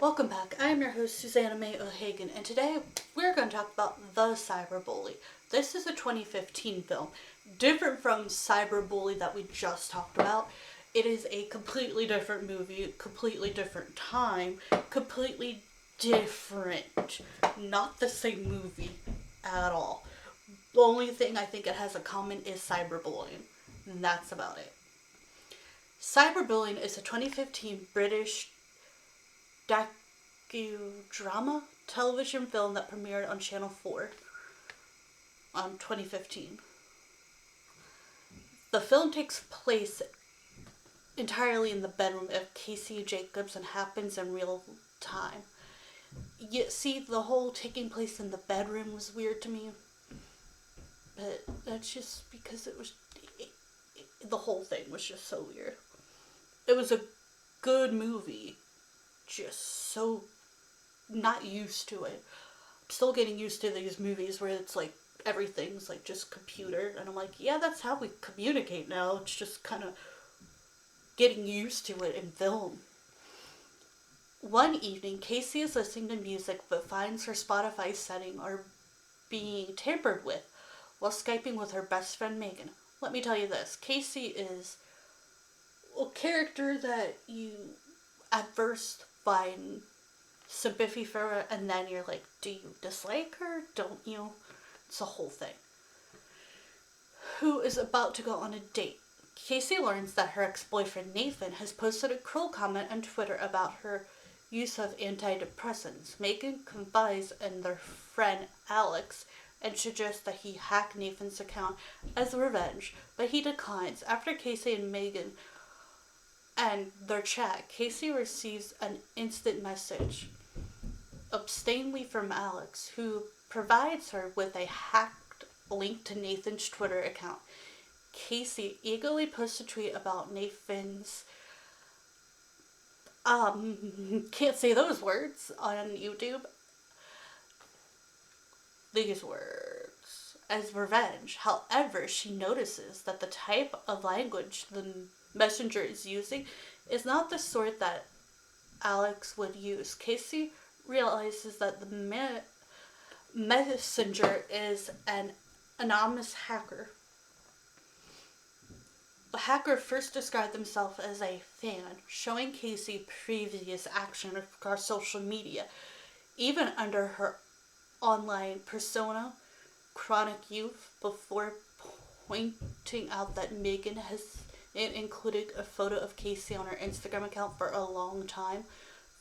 Welcome back. I'm your host, Susanna May O'Hagan, and today we're going to talk about The Cyberbully. This is a 2015 film. Different from Cyberbully that we just talked about. It is a completely different movie, completely different time, completely different. Not the same movie at all. The only thing I think it has in common is cyberbullying, and that's about it. Cyberbullying is a 2015 British docudrama television film that premiered on Channel 4 on 2015. The film takes place entirely in the bedroom of Casey Jacobs and happens in real time. You see, the whole taking place in the bedroom was weird to me, but that's just because the whole thing was just so weird. It was a good movie, just so not used to it. I'm still getting used to these movies where it's like everything's like just computer, and I'm like, yeah, that's how we communicate now. It's just kind of getting used to it in film. One evening, Casey is listening to music but finds her Spotify setting are being tampered with while Skyping with her best friend Megan. Let me tell you this, Casey is a character that you at first find sympathy for her, and then you're like, do you dislike her? Don't you? It's a whole thing. Who is about to go on a date. Casey learns that her ex-boyfriend Nathan has posted a cruel comment on Twitter about her use of antidepressants. Megan confides in their friend Alex and suggests that he hack Nathan's account as revenge, but he declines. After Casey and Megan and their chat, Casey receives an instant message. Abstain from Alex, who provides her with a hacked link to Nathan's Twitter account. Casey eagerly posts a tweet about Nathan's can't say those words on YouTube. These words as revenge. However, she notices that the type of language the messenger is using is not the sort that Alex would use. Casey realizes that the messenger is an anonymous hacker. The hacker first described himself as a fan, showing Casey previous action across social media, even under her online persona, Chronic Youth, before pointing out that Megan has included a photo of Casey on her Instagram account for a long time.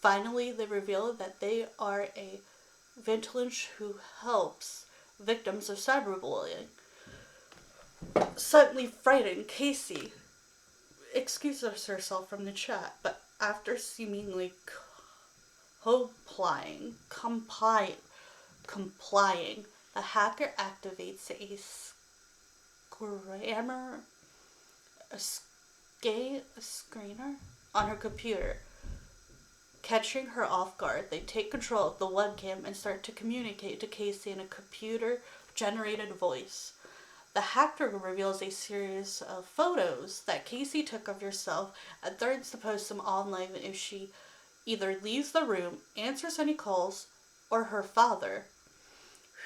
Finally, they reveal that they are a vigilante who helps victims of cyberbullying. Suddenly frightened, Casey excuses herself from the chat, but after seemingly complying, the hacker activates a screener on her computer. Catching her off guard, they take control of the webcam and start to communicate to Casey in a computer-generated voice. The hacker reveals a series of photos that Casey took of herself and threatens to post them online if she either leaves the room, answers any calls, or her father,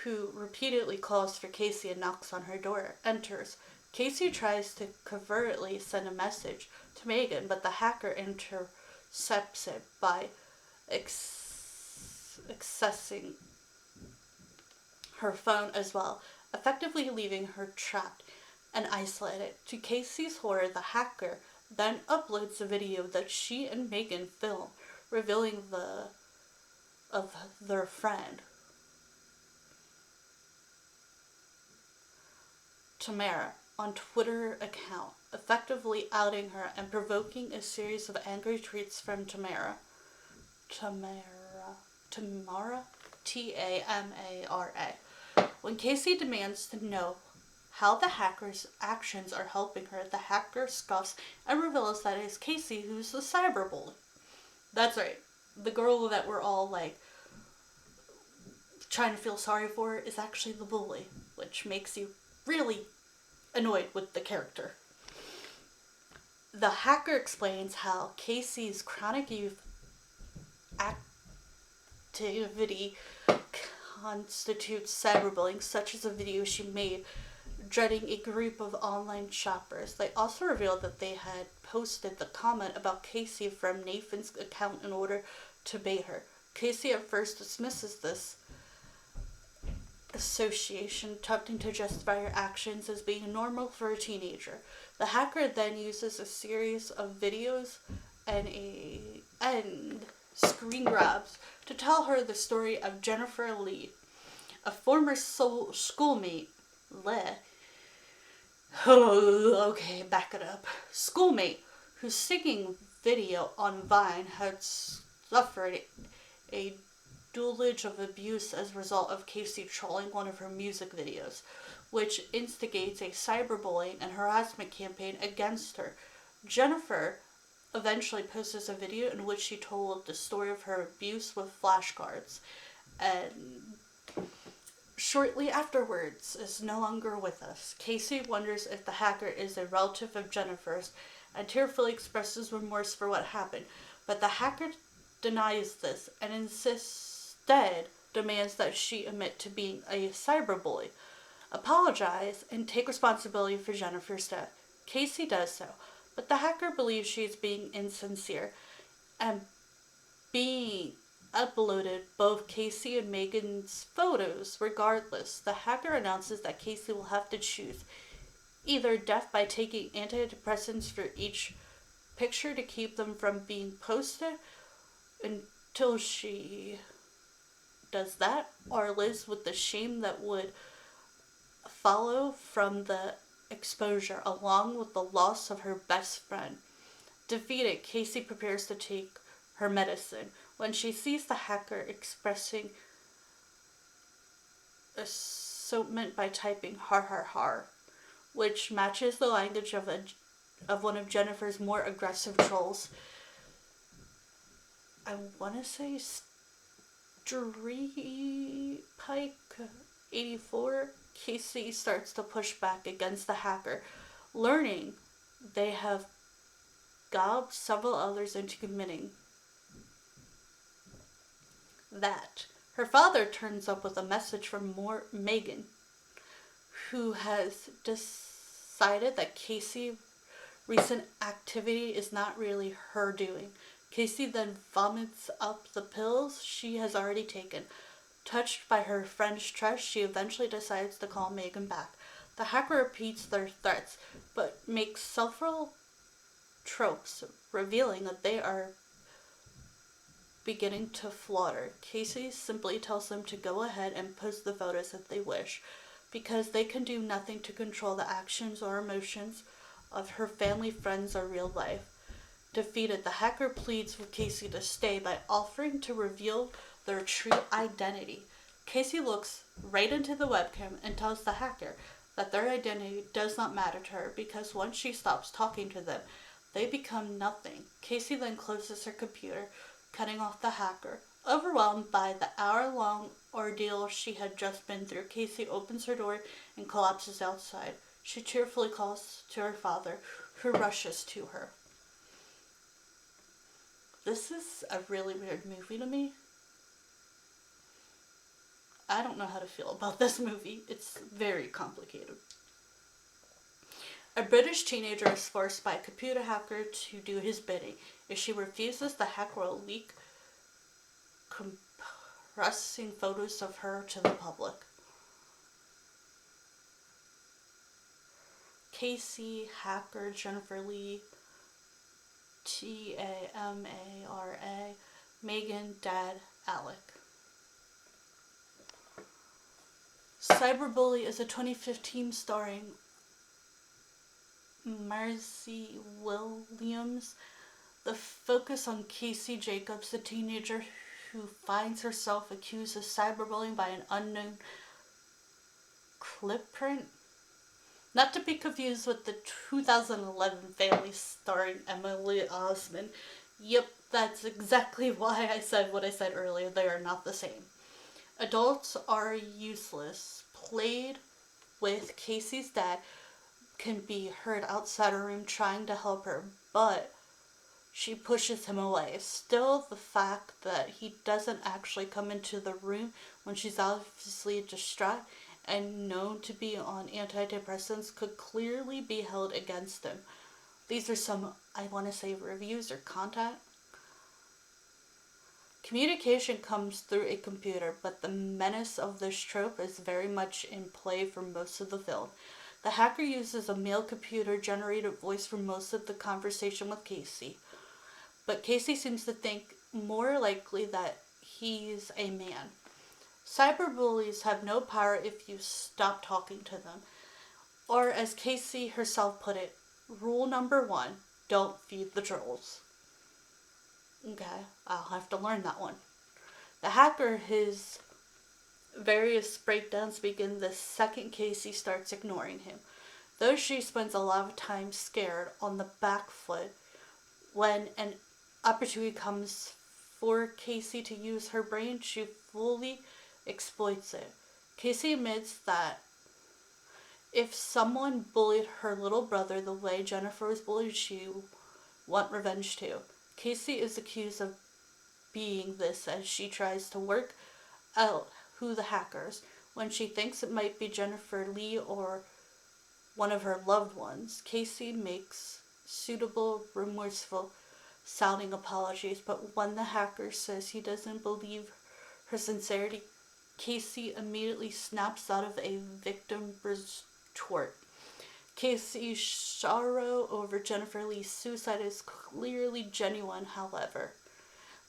who repeatedly calls for Casey and knocks on her door, enters. Casey tries to covertly send a message to Megan, but the hacker intercepts it by accessing her phone as well, effectively leaving her trapped and isolated. To Casey's horror, the hacker then uploads a video that she and Megan film, revealing of their friend Tamara on Twitter account, effectively outing her and provoking a series of angry tweets from Tamara, Tamara. When Casey demands to know how the hacker's actions are helping her, the hacker scoffs and reveals that it is Casey who's the cyberbully. That's right. The girl that we're all like trying to feel sorry for is actually the bully, which makes you really annoyed with the character. The hacker explains how Casey's chronic youth activity constitutes cyberbullying, such as a video she made dreading a group of online shoppers. They also revealed that they had posted the comment about Casey from Nathan's account in order to bait her. Casey at first dismisses this association, attempting to justify her actions as being normal for a teenager. The hacker then uses a series of videos and screen grabs to tell her the story of Jennifer Lee, a former schoolmate. Okay, back it up. Schoolmate whose singing video on Vine had suffered a deluge of abuse as a result of Casey trolling one of her music videos, which instigates a cyberbullying and harassment campaign against her. Jennifer eventually posts a video in which she told the story of her abuse with flashcards, and shortly afterwards is no longer with us. Casey wonders if the hacker is a relative of Jennifer's and tearfully expresses remorse for what happened, but the hacker denies this and instead demands that she admit to being a cyberbully, apologize, and take responsibility for Jennifer's death. Casey does so, but the hacker believes she is being insincere and being uploaded both Casey and Megan's photos. Regardless, the hacker announces that Casey will have to choose either death by taking antidepressants for each picture to keep them from being posted until she does that, or lives with the shame that would follow from the exposure, along with the loss of her best friend. Defeated, Casey prepares to take her medicine when she sees the hacker expressing astonishment by typing har har har, which matches the language of one of Jennifer's more aggressive trolls. I want to say Street Pike 84. Casey starts to push back against the hacker, learning they have gobbed several others into committing that. Her father turns up with a message from Megan, who has decided that Casey's recent activity is not really her doing. Casey then vomits up the pills she has already taken. Touched by her friend's trust, she eventually decides to call Megan back. The hacker repeats their threats, but makes several tropes, revealing that they are beginning to flutter. Casey simply tells them to go ahead and post the photos if they wish, because they can do nothing to control the actions or emotions of her family, friends, or real life. Defeated, the hacker pleads with Casey to stay by offering to reveal their true identity. Casey looks right into the webcam and tells the hacker that their identity does not matter to her because once she stops talking to them, they become nothing. Casey then closes her computer, cutting off the hacker. Overwhelmed by the hour-long ordeal she had just been through, Casey opens her door and collapses outside. She tearfully calls to her father, who rushes to her. This is a really weird movie to me. I don't know how to feel about this movie. It's very complicated. A British teenager is forced by a computer hacker to do his bidding. If she refuses, the hacker will leak compressing photos of her to the public. Casey, hacker, Jennifer Lee, Tamara, Megan, Dad, Alec. Cyberbully is a 2015 starring Marcy Williams. The focus on Casey Jacobs, the teenager who finds herself accused of cyberbullying by an unknown clip print. Not to be confused with the 2011 Family starring Emily Osment. Yep, that's exactly why I said what I said earlier. They are not the same. Adults Are Useless, played with Casey's dad, can be heard outside her room trying to help her, but she pushes him away. Still, the fact that he doesn't actually come into the room when she's obviously distraught and known to be on antidepressants could clearly be held against him. These are some, I want to say, reviews or content. Communication comes through a computer, but the menace of this trope is very much in play for most of the film. The hacker uses a male computer generated voice for most of the conversation with Casey, but Casey seems to think more likely that he's a man. Cyberbullies have no power if you stop talking to them. Or, as Casey herself put it, rule number one, don't feed the trolls. Okay, I'll have to learn that one. The hacker, his various breakdowns begin the second Casey starts ignoring him. Though she spends a lot of time scared on the back foot, when an opportunity comes for Casey to use her brain, she fully exploits it. Casey admits that if someone bullied her little brother the way Jennifer was bullied, she want revenge too. Casey is accused of being this as she tries to work out who the hackers. When she thinks it might be Jennifer Lee or one of her loved ones, Casey makes suitable, remorseful sounding apologies, but when the hacker says he doesn't believe her sincerity, Casey immediately snaps out of a victim retort. Casey's sorrow over Jennifer Lee's suicide is clearly genuine, however.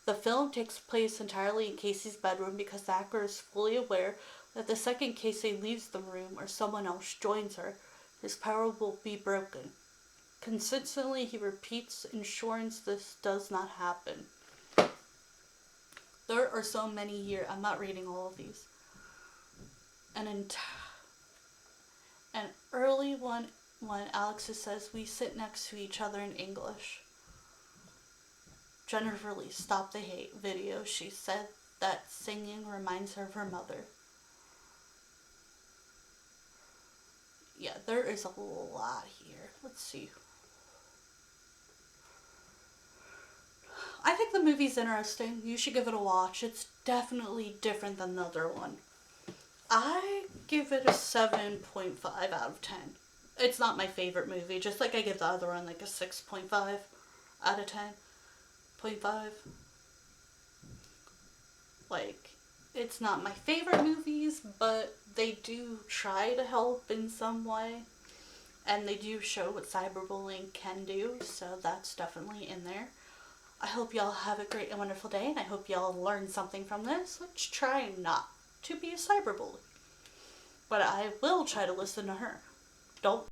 The film takes place entirely in Casey's bedroom because the hacker is fully aware that the second Casey leaves the room or someone else joins her, his power will be broken. Consistently, he repeats, ensuring this does not happen. There are so many here. I'm not reading all of these. An early one when Alex says, "We sit next to each other" in English. Jennifer Lee, "Stop the Hate" video. She said that singing reminds her of her mother. Yeah, there is a lot here. Let's see. I think the movie's interesting. You should give it a watch. It's definitely different than the other one. I give it a 7.5 out of 10. It's not my favorite movie, just like I give the other one like a 6.5 out of 10.5. Like, it's not my favorite movies, but they do try to help in some way. And they do show what cyberbullying can do, so that's definitely in there. I hope y'all have a great and wonderful day, and I hope y'all learn something from this. Let's try not to be a cyberbully. But I will try to listen to her. Don't